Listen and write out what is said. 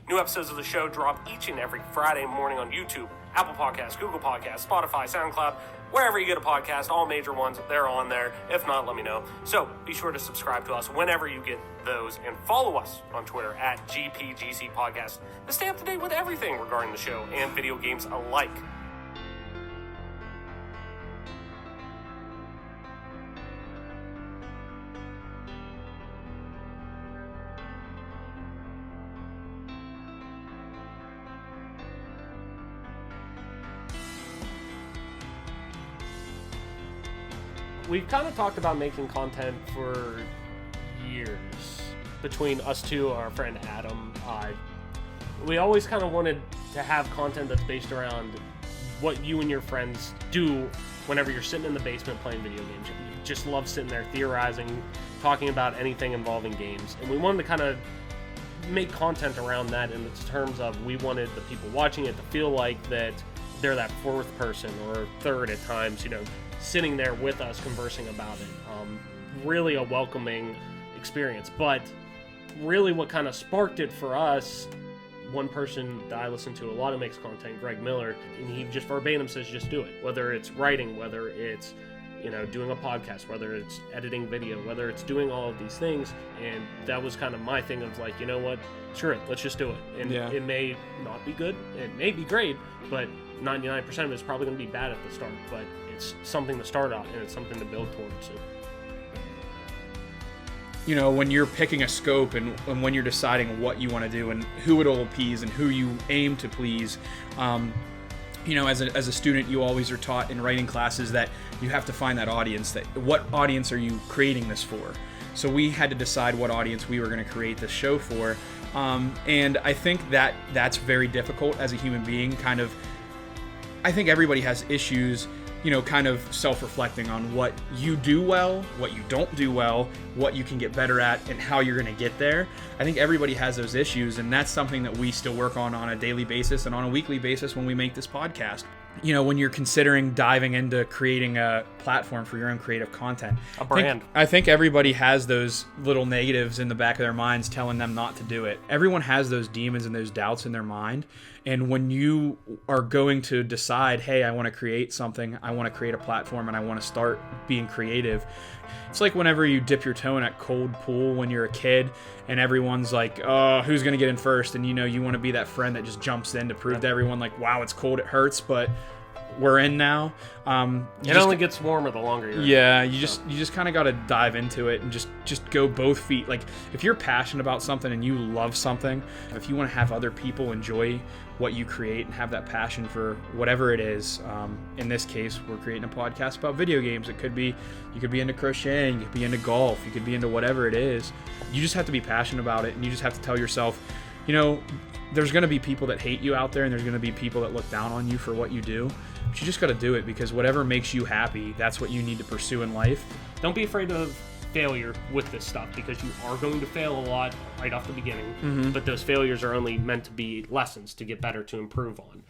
New episodes of the show drop each and every Friday morning on YouTube, Apple Podcasts, Google Podcasts, Spotify, SoundCloud, wherever you get a podcast, all major ones, they're on there. If not, let me know. So be sure to subscribe to us whenever you get those and follow us on Twitter at GPGC Podcast to stay up to date with everything regarding the show and video games alike. We've kind of talked about making content for years between us two, our friend Adam. We always kind of wanted to have content that's based around what you and your friends do whenever you're sitting in the basement playing video games. You just love sitting there theorizing, talking about anything involving games. And we wanted to kind of make content around that in terms of we wanted the people watching it to feel like that they're that fourth person or third at times, sitting there with us conversing about it. Really a welcoming experience. But really what kind of sparked it for us, one person that I listen to a lot who makes content, Greg Miller, and he just verbatim says just do it. Whether it's writing, whether it's doing a podcast, whether it's editing video, whether it's doing all of these things. And that was kind of my thing of like, you know what, screw it, let's just do it. And It may not be good, it may be great, but 99% of it is probably going to be bad at the start. But it's something to start out, and it's something to build towards. When you're picking a scope and when you're deciding what you want to do and who it'll appease and who you aim to please, as a student, you always are taught in writing classes that you have to find that audience. That what audience are you creating this for? So we had to decide what audience we were going to create this show for, and I think that's very difficult as a human being. I think everybody has issues, kind of self-reflecting on what you do well, what you don't do well, what you can get better at, and how you're going to get there. I think everybody has those issues, and that's something that we still work on a daily basis and on a weekly basis when we make this podcast. When you're considering diving into creating a platform for your own creative content. A brand. I think everybody has those little negatives in the back of their minds telling them not to do it. Everyone has those demons and those doubts in their mind. And when you are going to decide, hey, I want to create something, I want to create a platform, and I want to start being creative, it's like whenever you dip your toe in a cold pool when you're a kid and everyone's like, oh, who's going to get in first? And you want to be that friend that just jumps in to prove to everyone like, wow, it's cold, it hurts, but we're in now. It only gets warmer the longer you're in. You just kind of got to dive into it and just go both feet. Like if you're passionate about something and you love something, if you want to have other people enjoy what you create and have that passion for whatever it is. In this case, we're creating a podcast about video games. It could be, you could be into crocheting, you could be into golf, you could be into whatever it is. You just have to be passionate about it, and you just have to tell yourself, there's going to be people that hate you out there, and there's going to be people that look down on you for what you do. But you just got to do it, because whatever makes you happy, that's what you need to pursue in life. Don't be afraid of failure with this stuff, because you are going to fail a lot right off the beginning. But those failures are only meant to be lessons to get better, to improve on.